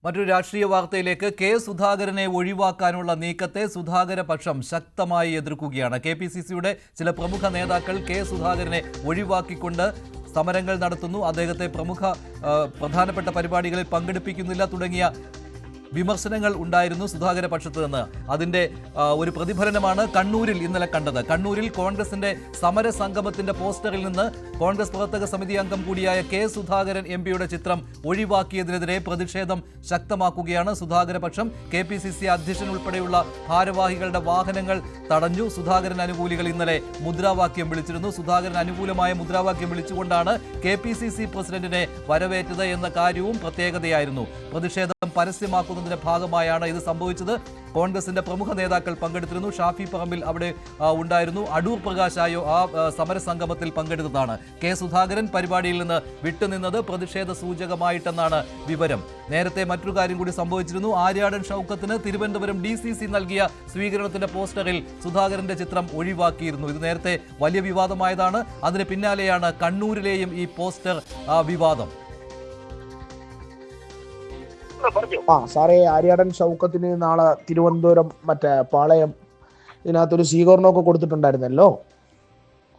മറ്റൊരു രാഷ്ട്രീയ വാർത്തയിലേക്ക് സുധാകരനെ ഒഴിവാക്കാനുള്ള നീക്കത്തെ സുധാകര പക്ഷം ശക്തമായി എതിർക്കുകയാണ്. KPCCയുടെ ചില പ്രമുഖ നേതാക്കൾ സുധാകരനെ ഒഴിവാക്കിക്കൊണ്ട് സമരങ്ങൾ നടത്തുന്നു. അദ്ദേഹത്തെ പ്രധാനപ്പെട്ട പരിപാടികളിൽ പങ്കെടുപ്പിക്കുന്നില്ല തുടങ്ങിയ വിമർശനങ്ങൾ ഉണ്ടായിരുന്നു സുധാകര പക്ഷത്ത് നിന്ന്. അതിന്റെ ഒരു പ്രതിഫലനമാണ് കണ്ണൂരിൽ ഇന്നലെ കണ്ടത്. കണ്ണൂരിൽ കോൺഗ്രസിന്റെ സമരസംഗമത്തിന്റെ പോസ്റ്ററിൽ നിന്ന് കോൺഗ്രസ് പ്രവർത്തക സമിതി അംഗം കൂടിയായ സുധാകരൻ MPയുടെ ചിത്രം ഒഴിവാക്കിയതിനെതിരെ പ്രതിഷേധം ശക്തമാക്കുകയാണ് സുധാകര പക്ഷം. KPCC അധ്യക്ഷൻ ഉൾപ്പെടെയുള്ള ഭാരവാഹികളുടെ വാഹനങ്ങൾ തടഞ്ഞു. സുധാകരൻ അനുകൂലികൾ ഇന്നലെ മുദ്രാവാക്യം വിളിച്ചിരുന്നു. സുധാകരൻ അനുകൂലമായ മുദ്രാവാക്യം വിളിച്ചുകൊണ്ടാണ് KPCC പ്രസിഡന്റിനെ വരവേറ്റത് എന്ന കാര്യവും പ്രത്യേകതയായിരുന്നു. പ്രതിഷേധം പരസ്യമാക്കുന്നതിന്റെ ഭാഗമായാണ് ഇത് സംഭവിച്ചത്. കോൺഗ്രസിന്റെ പ്രമുഖ നേതാക്കൾ പങ്കെടുത്തിരുന്നു. ഷാഫി പറമ്പിൽ അവിടെ ഉണ്ടായിരുന്നു. അടൂർ പ്രകാശായോ ആ സമരസംഗമത്തിൽ പങ്കെടുത്തതാണ്. സുധാകരൻ പരിപാടിയിൽ നിന്ന് വിട്ടുനിന്നത് പ്രതിഷേധ സൂചകമായിട്ടെന്നാണ് വിവരം. നേരത്തെ മറ്റൊരു കാര്യം കൂടി സംഭവിച്ചിരുന്നു. ആര്യാടൻ ഷൗക്കത്തിന് തിരുവനന്തപുരം DCC നൽകിയ സ്വീകരണത്തിന്റെ പോസ്റ്ററിൽ സുധാകരന്റെ ചിത്രം ഒഴിവാക്കിയിരുന്നു. ഇത് നേരത്തെ വലിയ വിവാദമായതാണ്. അതിന് പിന്നാലെയാണ് കണ്ണൂരിലെയും ഈ പോസ്റ്റർ വിവാദം. സാറേ, ആര്യാടൻ ഷൗക്കത്തിന് നാളെ തിരുവനന്തപുരം പാളയം ഇതിനകത്തൊരു സ്വീകരണമൊക്കെ കൊടുത്തിട്ടുണ്ടായിരുന്നല്ലോ.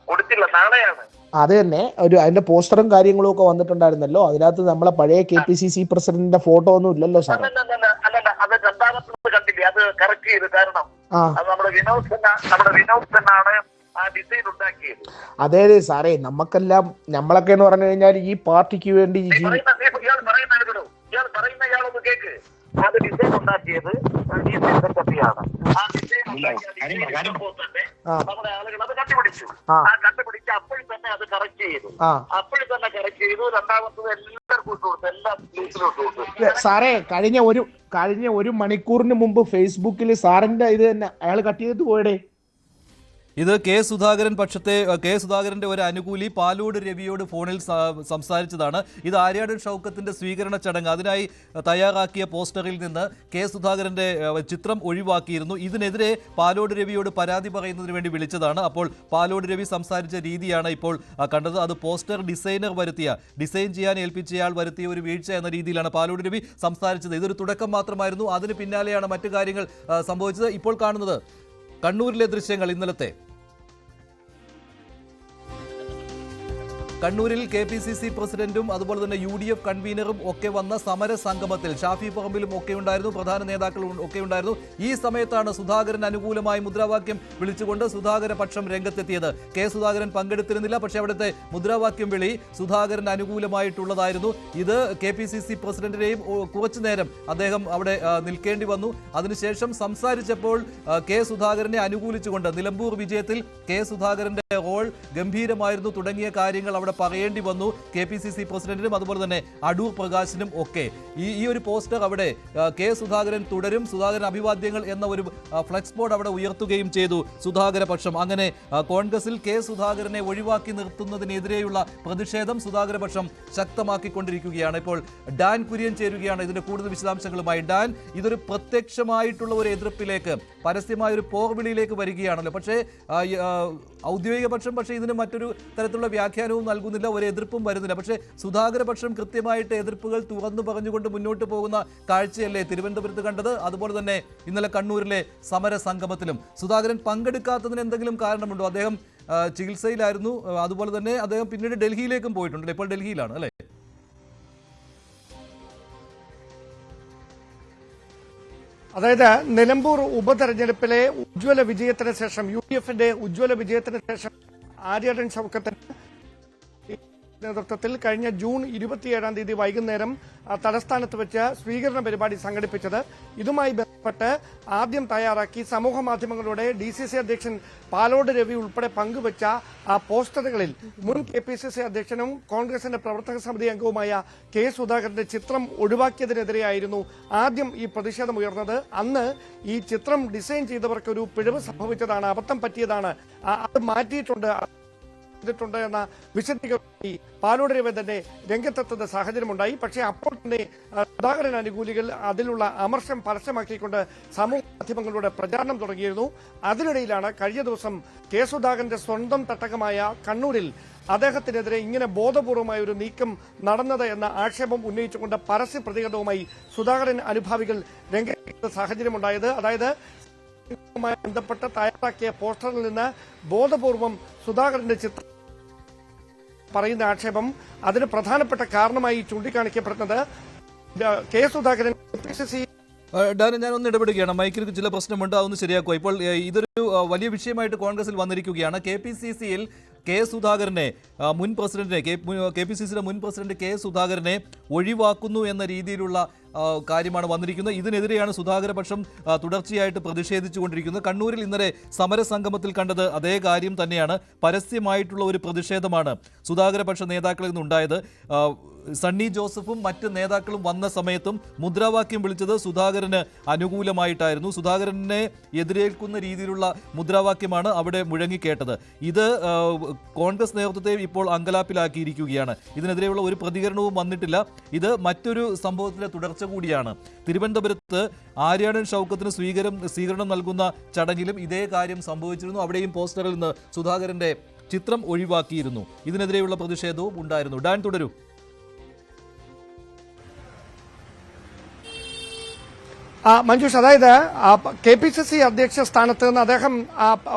കൊടുത്തില്ല, നാളെയാണ്. അത് തന്നെ അതിന്റെ പോസ്റ്ററും കാര്യങ്ങളും ഒക്കെ വന്നിട്ടുണ്ടായിരുന്നല്ലോ. അതിനകത്ത് നമ്മളെ പഴയ KPCC പ്രസിഡന്റിന്റെ ഫോട്ടോ ഒന്നും ഇല്ലല്ലോ സാർ. അല്ലല്ല, അത് രണ്ടാമത്തെ കണ്ടില്ലേ, അത് കറക്റ്റ് ചെയ്ത്. കാരണം അത് നമ്മുടെ വിനോദ് തന്നെയാണ് ആ ഡിസൈൻ ഉണ്ടാക്കിയത്. അതെ സാറേ, നമ്മളൊക്കെ എന്ന് പറഞ്ഞു കഴിഞ്ഞാൽ ഈ പാർട്ടിക്ക് വേണ്ടി ഇയാളൊന്ന് കേക്ക്. അത് ഡിസൈൻ ഉണ്ടാക്കിയത് ആ ഡിസൈൻ നമ്മുടെ ആളുകൾ അത് കണ്ടുപിടിച്ചു. കണ്ടുപിടിച്ച് അപ്പോഴും തന്നെ അത് കറക്റ്റ് ചെയ്തു. രണ്ടാമത്തത് എല്ലാവർക്കും ഇട്ട് കൊടുത്തു, എല്ലാ ന്യൂസിലും ഇട്ട് കൊടുത്തു. സാറേ, കഴിഞ്ഞ ഒരു മണിക്കൂറിന് മുമ്പ് ഫേസ്ബുക്കിൽ സാറിന്റെ ഇത് തന്നെ അയാൾ കട്ട് ചെയ്തിട്ട് പോയടേ. ഇത് സുധാകരന്റെ ഒരു അനുകൂലി പാലോട് രവിയോട് ഫോണിൽ സംസാരിച്ചതാണ്. ഇത് ആര്യാടൻ ഷൗക്കത്തിന്റെ സ്വീകരണ ചടങ്ങ്. അതിനായി തയ്യാറാക്കിയ പോസ്റ്ററിൽ നിന്ന് സുധാകരന്റെ ചിത്രം ഒഴിവാക്കിയിരുന്നു. ഇതിനെതിരെ പാലോട് രവിയോട് പരാതി പറയുന്നതിന് വേണ്ടി വിളിച്ചതാണ്. അപ്പോൾ പാലോട് രവി സംസാരിച്ച രീതിയാണ് ഇപ്പോൾ കണ്ടത്. അത് പോസ്റ്റർ ഡിസൈൻ ചെയ്യാൻ ഏൽപ്പിച്ചയാൾ വരുത്തിയ ഒരു വീഴ്ച എന്ന രീതിയിലാണ് പാലോട് രവി സംസാരിച്ചത്. ഇതൊരു തുടക്കം മാത്രമായിരുന്നു. അതിന് പിന്നാലെയാണ് മറ്റു കാര്യങ്ങൾ സംഭവിച്ചത്. ഇപ്പോൾ കാണുന്നത് കണ്ണൂരിലെ ദൃശ്യങ്ങൾ. ഇന്നലത്തെ കണ്ണൂരിൽ KPCC പ്രസിഡന്റും അതുപോലെ തന്നെ UDF കൺവീനറും ഒക്കെ വന്ന സമര സംഗമത്തിൽ ഷാഫി പറമ്പിലും ഒക്കെ ഉണ്ടായിരുന്നു, പ്രധാന നേതാക്കളും ഒക്കെ ഉണ്ടായിരുന്നു. ഈ സമയത്താണ് സുധാകരൻ അനുകൂലമായി മുദ്രാവാക്യം വിളിച്ചുകൊണ്ട് സുധാകര പക്ഷം രംഗത്തെത്തിയത്. സുധാകരൻ പങ്കെടുത്തിരുന്നില്ല. പക്ഷേ അവിടുത്തെ മുദ്രാവാക്യം വിളി സുധാകരൻ അനുകൂലമായിട്ടുള്ളതായിരുന്നു. ഇത് KPCC പ്രസിഡന്റിനെയും കുറച്ചു നേരം അദ്ദേഹം അവിടെ നിൽക്കേണ്ടി വന്നു. അതിനുശേഷം സംസാരിച്ചപ്പോൾ സുധാകരനെ അനുകൂലിച്ചുകൊണ്ട് നിലമ്പൂർ വിജയത്തിൽ സുധാകരന്റെ റോൾ ഗംഭീരമായിരുന്നു തുടങ്ങിയ കാര്യങ്ങൾ അവിടെ പറയേണ്ടി വന്നു KPCC പ്രസിഡന്റിനും അതുപോലെ തന്നെ അടൂർ പ്രകാശിനും ഒക്കെ. ഈ ഒരു പോസ്റ്റർ അവിടെ സുധാകരൻ തുടരും, സുധാകരൻ അഭിവാദ്യങ്ങൾ എന്ന ഒരു ഫ്ലെക്സ് ബോർഡ് അവിടെ ഉയർത്തുകയും ചെയ്തു സുധാകര പക്ഷം. അങ്ങനെ കോൺഗ്രസിൽ സുധാകരനെ ഒഴിവാക്കി നിർത്തുന്നതിനെതിരെയുള്ള പ്രതിഷേധം സുധാകര പക്ഷം ശക്തമാക്കിക്കൊണ്ടിരിക്കുകയാണ്. ഇപ്പോൾ ഡാൻ കുര്യൻ ചേരുകയാണ് ഇതിന്റെ കൂടുതൽ വിശദാംശങ്ങളുമായി. ഡാൻ, ഇതൊരു പ്രത്യക്ഷമായിട്ടുള്ള ഒരു എതിർപ്പിലേക്ക്, പരസ്യമായ ഒരു പോർവിളിയിലേക്ക് വരികയാണല്ലോ. പക്ഷേ ഔദ്യോഗിക പക്ഷം ഇതിന് മറ്റൊരു തരത്തിലുള്ള വ്യാഖ്യാനവും നൽകുന്നില്ല, ഒരു എതിർപ്പും വരുന്നില്ല. പക്ഷേ സുധാകര പക്ഷം കൃത്യമായിട്ട് എതിർപ്പുകൾ തുറന്നു പറഞ്ഞുകൊണ്ട് മുന്നോട്ട് പോകുന്ന കാഴ്ചയല്ലേ തിരുവനന്തപുരത്ത് കണ്ടത്? അതുപോലെ തന്നെ ഇന്നലെ കണ്ണൂരിലെ സമര സംഗമത്തിലും സുധാകരൻ പങ്കെടുക്കാത്തതിന് എന്തെങ്കിലും കാരണമുണ്ടോ? അദ്ദേഹം ചികിത്സയിലായിരുന്നു. അതുപോലെ തന്നെ അദ്ദേഹം പിന്നീട് ഡൽഹിയിലേക്കും പോയിട്ടുണ്ട്. ഇപ്പോൾ ഡൽഹിയിലാണ് അല്ലേ? അതായത് നിലമ്പൂർ ഉപതെരഞ്ഞെടുപ്പിലെ ഉജ്ജ്വല വിജയത്തിന് ശേഷം, UDFന്റെ ഉജ്ജ്വല വിജയത്തിന് ശേഷം ആര്യാടൻ ഷൗക്കത്തിന് നേതൃത്വത്തിൽ കഴിഞ്ഞ ജൂൺ 27-ാം തീയതി വൈകുന്നേരം തലസ്ഥാനത്ത് വെച്ച് സ്വീകരണ പരിപാടി സംഘടിപ്പിച്ചത്. ഇതുമായി ബന്ധപ്പെട്ട് ആദ്യം തയ്യാറാക്കി സമൂഹ മാധ്യമങ്ങളിലൂടെ DCC അധ്യക്ഷൻ പാലോട് രവി ഉൾപ്പെടെ പങ്കുവച്ച ആ പോസ്റ്ററുകളിൽ മുൻ KPCC അധ്യക്ഷനും കോൺഗ്രസിന്റെ പ്രവർത്തക സമിതി അംഗവുമായ സുധാകരന്റെ ചിത്രം ഒഴിവാക്കിയതിനെതിരെയായിരുന്നു ആദ്യം ഈ പ്രതിഷേധം ഉയർന്നത്. അന്ന് ഈ ചിത്രം ഡിസൈൻ ചെയ്തവർക്ക് ഒരു പിഴവ് സംഭവിച്ചതാണ്, അബദ്ധം പറ്റിയതാണ്, അത് മാറ്റിയിട്ടുണ്ട് ചെയ്തിട്ടുണ്ട് എന്ന വിശദീകരണമായി പാലോട് രവി തന്നെ രംഗത്തെത്തുന്ന സാഹചര്യമുണ്ടായി. പക്ഷേ അപ്പോൾ തന്നെ സുധാകരൻ അനുകൂലികൾ അതിലുള്ള അമർഷം പരസ്യമാക്കിക്കൊണ്ട് സമൂഹ മാധ്യമങ്ങളിലൂടെ പ്രചാരണം തുടങ്ങിയിരുന്നു. അതിനിടയിലാണ് കഴിഞ്ഞ ദിവസം കെ സുധാകരന്റെ സ്വന്തം തട്ടകമായ കണ്ണൂരിൽ അദ്ദേഹത്തിനെതിരെ ഇങ്ങനെ ബോധപൂർവമായ ഒരു നീക്കം നടന്നത് എന്ന ആക്ഷേപം ഉന്നയിച്ചുകൊണ്ട് പരസ്യ പ്രതികരണവുമായി സുധാകരൻ അനുഭാവികൾ രംഗത്തെത്തുന്ന സാഹചര്യമുണ്ടായത്. അതായത് ബന്ധപ്പെട്ട് തയ്യാറാക്കിയ പോസ്റ്ററിൽ നിന്ന് ബോധപൂർവം സുധാകരന്റെ ചിത്രം പറയുന്ന ആക്ഷേപം അതിന് പ്രധാനപ്പെട്ട കാരണമായി ചൂണ്ടിക്കാണിക്കപ്പെടുന്നത് കെ സുധാകരൻ ഡാന, ഞാനൊന്ന് ഇടപെടുകയാണ്. മൈക്കിൽ ചില പ്രശ്നമുണ്ട്, അതൊന്ന് ശരിയാക്കുക. ഇപ്പോൾ ഇതൊരു വലിയ വിഷയമായിട്ട് കോൺഗ്രസിൽ വന്നിരിക്കുകയാണ്. KPCCയിൽ കെ സുധാകരനെ മുൻ പ്രസിഡന്റിനെ KPCCയുടെ മുൻ പ്രസിഡന്റ് കെ സുധാകരനെ ഒഴിവാക്കുന്നു എന്ന രീതിയിലുള്ള കാര്യമാണ് വന്നിരിക്കുന്നത്. ഇതിനെതിരെയാണ് സുധാകരപക്ഷം തുടർച്ചയായിട്ട് പ്രതിഷേധിച്ചുകൊണ്ടിരിക്കുന്നത്. കണ്ണൂരിൽ ഇന്നലെ സമരസംഗമത്തിൽ കണ്ടത് അതേ കാര്യം തന്നെയാണ്. പരസ്യമായിട്ടുള്ള ഒരു പ്രതിഷേധമാണ് സുധാകരപക്ഷ നേതാക്കളിൽ നിന്നുണ്ടായത്. സണ്ണി ജോസഫും മറ്റ് നേതാക്കളും വന്ന സമയത്തും മുദ്രാവാക്യം വിളിച്ചത് സുധാകരന് അനുകൂലമായിട്ടായിരുന്നു. സുധാകരനെ എതിരേൽക്കുന്ന രീതിയിലുള്ള മുദ്രാവാക്യമാണ് അവിടെ മുഴങ്ങിക്കേട്ടത്. ഇത് കോൺഗ്രസ് നേതൃത്വത്തെ ഇപ്പോൾ അങ്കലാപ്പിലാക്കിയിരിക്കുകയാണ്. ഇതിനെതിരെയുള്ള ഒരു പ്രതികരണവും വന്നിട്ടില്ല. ഇത് മറ്റൊരു സംഭവത്തിലെ തുടർച്ച കൂടിയാണ്. തിരുവനന്തപുരത്ത് ആര്യാടൻ ഷൗക്കത്തിന് സ്വീകരണം നൽകുന്ന ചടങ്ങിലും ഇതേ കാര്യം സംഭവിച്ചിരുന്നു. അവിടെയും പോസ്റ്ററിൽ നിന്ന് സുധാകരന്റെ ചിത്രം ഒഴിവാക്കിയിരുന്നു. ഇതിനെതിരെയുള്ള പ്രതിഷേധവും ഉണ്ടായിരുന്നു. ഡാൻ, തുടരൂ. മഞ്ജുഷ്, അതായത് KPCC അധ്യക്ഷ സ്ഥാനത്ത് നിന്ന് അദ്ദേഹം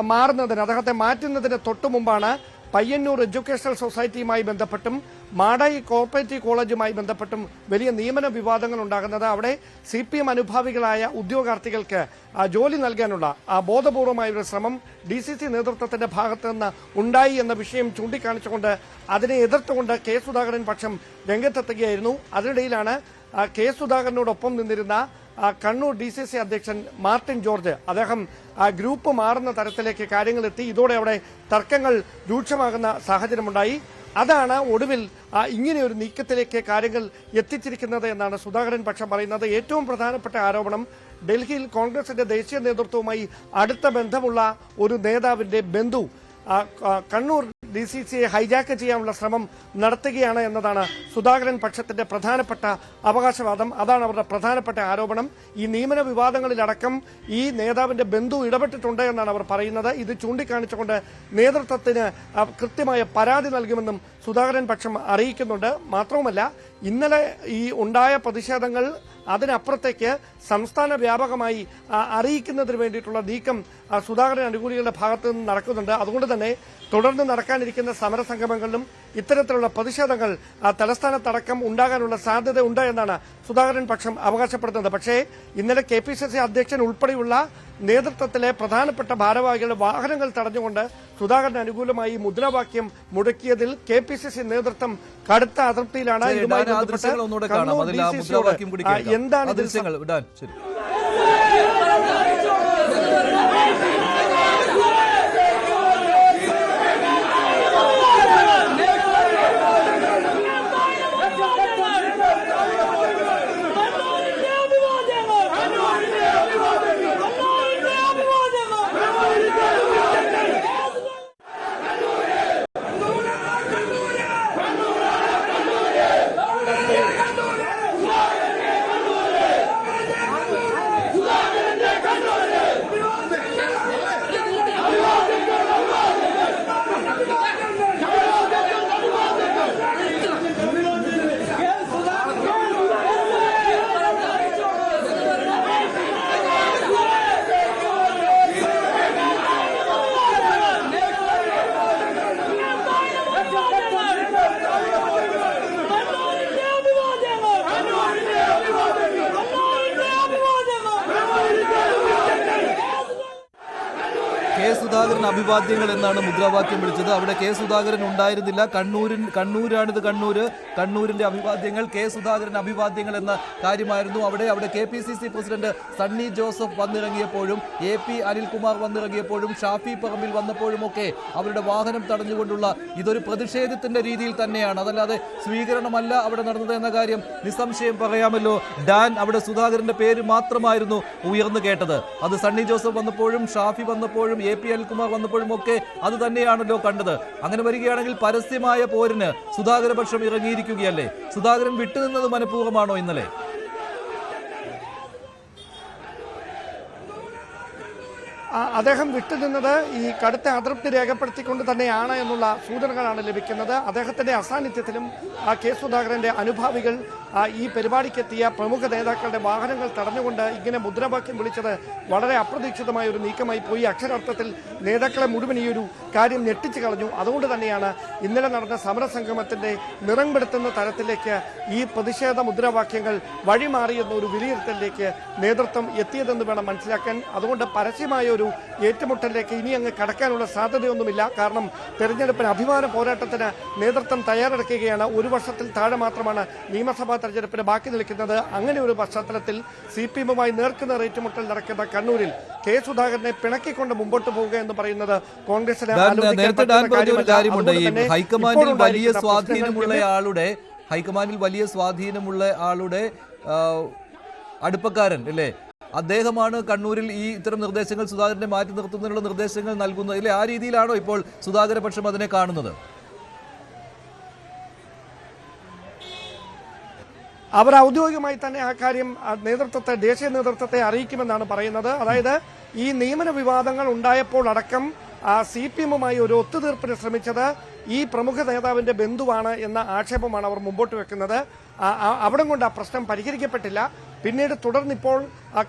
അദ്ദേഹത്തെ മാറ്റുന്നതിന് തൊട്ടു മുമ്പാണ് പയ്യന്നൂർ എഡ്യൂക്കേഷണൽ സൊസൈറ്റിയുമായി ബന്ധപ്പെട്ടും മാടായി കോർപ്പറേറ്റീവ് കോളേജുമായി ബന്ധപ്പെട്ടും വലിയ നിയമന വിവാദങ്ങൾ ഉണ്ടാകുന്നത്. അവിടെ CPM അനുഭാവികളായ ഉദ്യോഗാർത്ഥികൾക്ക് ജോലി നൽകാനുള്ള ബോധപൂർവമായ ഒരു ശ്രമം DCC നേതൃത്വത്തിന്റെ ഭാഗത്തു നിന്ന് ഉണ്ടായി എന്ന വിഷയം ചൂണ്ടിക്കാണിച്ചുകൊണ്ട് അതിനെ എതിർത്തുകൊണ്ട് കെ സുധാകരൻ പക്ഷം രംഗത്തെത്തുകയായിരുന്നു. അതിനിടയിലാണ് കെ സുധാകരനോടൊപ്പം നിന്നിരുന്ന കണ്ണൂർ DCC അധ്യക്ഷൻ മാർട്ടിൻ ജോർജ് അദ്ദേഹം ഗ്രൂപ്പ് മാറുന്ന തരത്തിലേക്ക് കാര്യങ്ങൾ എത്തി. ഇതോടെ അവിടെ തർക്കങ്ങൾ രൂക്ഷമാകുന്ന സാഹചര്യമുണ്ടായി. അതാണ് ഒടുവിൽ ഇങ്ങനെയൊരു നീക്കത്തിലേക്ക് കാര്യങ്ങൾ എത്തിച്ചിരിക്കുന്നത് എന്നാണ് സുധാകരൻ പക്ഷം പറയുന്നത്. ഏറ്റവും പ്രധാനപ്പെട്ട ആരോപണം ഡൽഹിയിൽ കോൺഗ്രസിന്റെ ദേശീയ നേതൃത്വവുമായി അടുത്ത ബന്ധമുള്ള ഒരു നേതാവിന്റെ ബന്ധു കണ്ണൂർ DCCയെ ഹൈജാക്ക് ചെയ്യാനുള്ള ശ്രമം നടത്തുകയാണ് എന്നതാണ് സുധാകരൻ പക്ഷത്തിന്റെ പ്രധാനപ്പെട്ട അവകാശവാദം. അതാണ് അവരുടെ പ്രധാനപ്പെട്ട ആരോപണം. ഈ നിയമന വിവാദങ്ങളിലടക്കം ഈ നേതാവിന്റെ ബന്ധു ഇടപെട്ടിട്ടുണ്ട് എന്നാണ് അവർ പറയുന്നത്. ഇത് ചൂണ്ടിക്കാണിച്ചുകൊണ്ട് നേതൃത്വത്തിന് കൃത്യമായ പരാതി നൽകുമെന്നും സുധാകരൻ പക്ഷം അറിയിക്കുന്നുണ്ട്. മാത്രവുമല്ല, ഇന്നലെ ഈ ഉണ്ടായ പ്രതിഷേധങ്ങൾ അതിനപ്പുറത്തേക്ക് സംസ്ഥാന വ്യാപകമായി അറിയിക്കുന്നതിന് വേണ്ടിയിട്ടുള്ള നീക്കം സുധാകരൻ അനുകൂലികളുടെ ഭാഗത്തു നിന്ന് നടക്കുന്നുണ്ട്. അതുകൊണ്ട് തന്നെ തുടർന്ന് നടക്കാനിരിക്കുന്ന സമരസംഗമങ്ങളിലും ഇത്തരത്തിലുള്ള പ്രതിഷേധങ്ങൾ തലസ്ഥാനത്തടക്കം ഉണ്ടാകാനുള്ള സാധ്യതയുണ്ട് എന്നാണ് സുധാകരൻ പക്ഷം അവകാശപ്പെടുന്നത്. പക്ഷേ ഇന്നലെ KPCC അധ്യക്ഷൻ ഉൾപ്പെടെയുള്ള നേതൃത്വത്തിലെ പ്രധാനപ്പെട്ട ഭാരവാഹികളുടെ വാഹനങ്ങൾ തടഞ്ഞുകൊണ്ട് സുധാകരന് അനുകൂലമായി മുദ്രാവാക്യം മുടക്കിയതിൽ KPCC നേതൃത്വം കടുത്ത അതൃപ്തിയിലാണ്. എന്താണ് സുധാകരൻ അഭിവാദ്യങ്ങൾ എന്നാണ് മുദ്രാവാക്യം വിളിച്ചത്. അവിടെ കെ സുധാകരൻ ഉണ്ടായിരുന്നില്ല. കണ്ണൂരാണിത്. കണ്ണൂരിന്റെ അഭിവാദ്യങ്ങൾ, കെ സുധാകരൻ അഭിവാദ്യങ്ങൾ എന്ന കാര്യമായിരുന്നു അവിടെ. KPCC പ്രസിഡന്റ് സണ്ണി ജോസഫ് വന്നിറങ്ങിയപ്പോഴും AP അനിൽകുമാർ വന്നിറങ്ങിയപ്പോഴും ഷാഫി പറമ്പിൽ വന്നപ്പോഴുമൊക്കെ അവരുടെ വാഹനം തടഞ്ഞുകൊണ്ടുള്ള ഇതൊരു പ്രതിഷേധത്തിന്റെ രീതിയിൽ തന്നെയാണ്. അതല്ലാതെ സ്വീകരണമല്ല അവിടെ നടന്നത് എന്ന കാര്യം നിസ്സംശയം പറയാമല്ലോ. ഡാൻ, അവിടെ സുധാകരന്റെ പേര് മാത്രമായിരുന്നു ഉയർന്നു കേട്ടത്. അത് സണ്ണി ജോസഫ് വന്നപ്പോഴും ഷാഫി വന്നപ്പോഴും AP അനിൽകുമാർ അനിൽകുമാർ വന്നപ്പോഴും ഒക്കെ അത് തന്നെയാണല്ലോ കണ്ടത്. അങ്ങനെ വരികയാണെങ്കിൽ പരസ്യമായ പോരിന് സുധാകര പക്ഷം ഇറങ്ങിയിരിക്കുകയല്ലേ? സുധാകരൻ വിട്ടുനിന്നത് മനഃപൂർവ്വമാണോ ഇന്നലെ? അദ്ദേഹം വിട്ടുനിന്നത് ഈ കടുത്ത അതൃപ്തി രേഖപ്പെടുത്തിക്കൊണ്ട് തന്നെയാണ് എന്നുള്ള സൂചനകളാണ് ലഭിക്കുന്നത്. അദ്ദേഹത്തിന്റെ അസാന്നിധ്യത്തിലും കെ സുധാകരന്റെ അനുഭാവികൾ ഈ പരിപാടിക്കെത്തിയ പ്രമുഖ നേതാക്കളുടെ വാഹനങ്ങൾ തടഞ്ഞുകൊണ്ട് ഇങ്ങനെ മുദ്രാവാക്യം വിളിച്ചത് വളരെ അപ്രതീക്ഷിതമായ ഒരു നീക്കമായി പോയി. അക്ഷരാർത്ഥത്തിൽ നേതാക്കളെ മുഴുവൻ ഈ ഒരു കാര്യം ഞെട്ടിച്ചു കളഞ്ഞു. അതുകൊണ്ട് തന്നെയാണ് ഇന്നലെ നടന്ന സമരസംഗമത്തിന്റെ നിറം പെടുത്തുന്ന തരത്തിലേക്ക് ഈ പ്രതിഷേധ മുദ്രാവാക്യങ്ങൾ വഴിമാറി എന്നൊരു വിലയിരുത്തലിലേക്ക് നേതൃത്വം എത്തിയതെന്ന് വേണം മനസ്സിലാക്കാൻ. അതുകൊണ്ട് പരസ്യമായ ഒരു ഏറ്റുമുട്ടലിലേക്ക് ഇനി അങ്ങ് കടക്കാനുള്ള സാധ്യതയൊന്നുമില്ല. കാരണം തെരഞ്ഞെടുപ്പിന് അഭിമാന പോരാട്ടത്തിന് നേതൃത്വം തയ്യാറെടുക്കുകയാണ്. ഒരു വർഷത്തിൽ താഴെ മാത്രമാണ് നിയമസഭാ തെരഞ്ഞെടുപ്പിന് ബാക്കി നിൽക്കുന്നത്. അങ്ങനെ ഒരു പശ്ചാത്തലത്തിൽ CPM-മായി നേർക്കുന്ന ഏറ്റുമുട്ടൽ നടക്കുന്ന കണ്ണൂരിൽ കെ സുധാകരനെ പിണക്കിക്കൊണ്ട് മുമ്പോട്ട് പോവുക എന്ന് പറയുന്നത് കോൺഗ്രസിന് ഹൈക്കമാൻഡിൽ വലിയ സ്വാധീനമുള്ള ആളുടെ അടുപ്പക്കാരൻ അല്ലേ, അദ്ദേഹമാണ് കണ്ണൂരിൽ ഈ ഇത്തരം നിർദ്ദേശങ്ങൾ സുധാകരനെ മാറ്റി നിർത്തുന്നതിനുള്ള നിർദ്ദേശങ്ങൾ നൽകുന്നത് ഇല്ലേ? ആ രീതിയിലാണോ ഇപ്പോൾ സുധാകര പക്ഷം അതിനെ കാണുന്നത്? അവർ ഔദ്യോഗികമായി തന്നെ ആ കാര്യം നേതൃത്വത്തെ, ദേശീയ നേതൃത്വത്തെ അറിയിക്കുമെന്നാണ് പറയുന്നത്. അതായത് ഈ നിയമന വിവാദങ്ങൾ ഉണ്ടായപ്പോൾ അടക്കം CPM-മായി ഒരു ഒത്തുതീർപ്പിന് ശ്രമിച്ചത് ഈ പ്രമുഖ നേതാവിന്റെ ബന്ധുവാണ് എന്ന ആക്ഷേപമാണ് അവർ മുമ്പോട്ട് വെക്കുന്നത്. അവിടെ കൊണ്ട് ആ പ്രശ്നം പരിഹരിക്കപ്പെട്ടില്ല. പിന്നീട് തുടർന്നിപ്പോൾ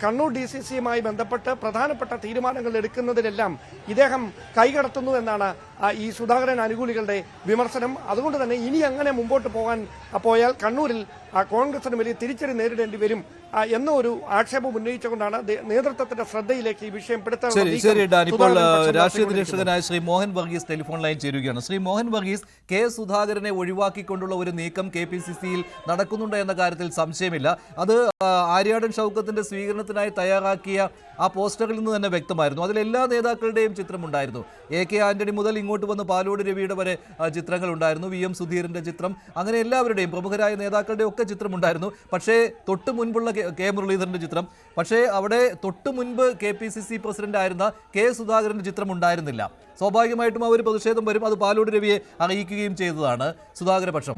കണ്ണൂർ DCC-യുമായി ബന്ധപ്പെട്ട് പ്രധാനപ്പെട്ട തീരുമാനങ്ങൾ എടുക്കുന്നതിലെല്ലാം ഇദ്ദേഹം കൈകടത്തുന്നു എന്നാണ് ഈ സുധാകരൻ അനുകൂലികളുടെ വിമർശനം. അതുകൊണ്ട് തന്നെ ഇനി അങ്ങനെ മുമ്പോട്ട് പോയാൽ കണ്ണൂരിൽ കോൺഗ്രസിന് വലിയ തിരിച്ചടി നേരിടേണ്ടി വരും എന്നൊരു ആക്ഷേപം ഉന്നയിച്ചുകൊണ്ടാണ് നേതൃത്വത്തിന്റെ ശ്രദ്ധയിലേക്ക് ഈ വിഷയം ഇപ്പോൾ രാഷ്ട്രീയ നിരീക്ഷകനായ ശ്രീ മോഹൻ വർഗീസ് ടെലിഫോൺ ലൈൻ ചേരുകയാണ്. ശ്രീ മോഹൻ വർഗീസ്, കെ സുധാകരനെ ഒഴിവാക്കിക്കൊണ്ടുള്ള ഒരു നീക്കം KPCC-യിൽ നടക്കുന്നുണ്ട് എന്ന കാര്യത്തിൽ സംശയമില്ല. അത് ആര്യാടൻ ഷൗക്കത്തിന്റെ സ്വീകരണത്തിനായി തയ്യാറാക്കിയ ആ പോസ്റ്ററിൽ നിന്ന് തന്നെ വ്യക്തമായിരുന്നു. അതിൽ എല്ലാ നേതാക്കളുടെയും ചിത്രമുണ്ടായിരുന്നു. AK ആന്റണി മുതൽ ഇങ്ങോട്ട് വന്ന് പാലോട് രവിയുടെ വരെ ചിത്രങ്ങൾ ഉണ്ടായിരുന്നു. VM സുധീറിന്റെ ചിത്രം, അങ്ങനെ എല്ലാവരുടെയും പ്രമുഖരായ നേതാക്കളുടെ ഒക്കെ ചിത്രമുണ്ടായിരുന്നു. പക്ഷേ തൊട്ട് മുൻപുള്ള കെ മുരളീധരന്റെ ചിത്രം, പക്ഷേ അവിടെ തൊട്ട് മുൻപ് KPCC പ്രസിഡന്റ് ആയിരുന്ന കെ സുധാകരന്റെ ചിത്രം ഉണ്ടായിരുന്നില്ല. സ്വാഭാവികമായിട്ടും ആ ഒരു പ്രതിഷേധം വരും. അത് പാലോട് രവിയെ അറിയിക്കുകയും ചെയ്തതാണ് സുധാകര പക്ഷം.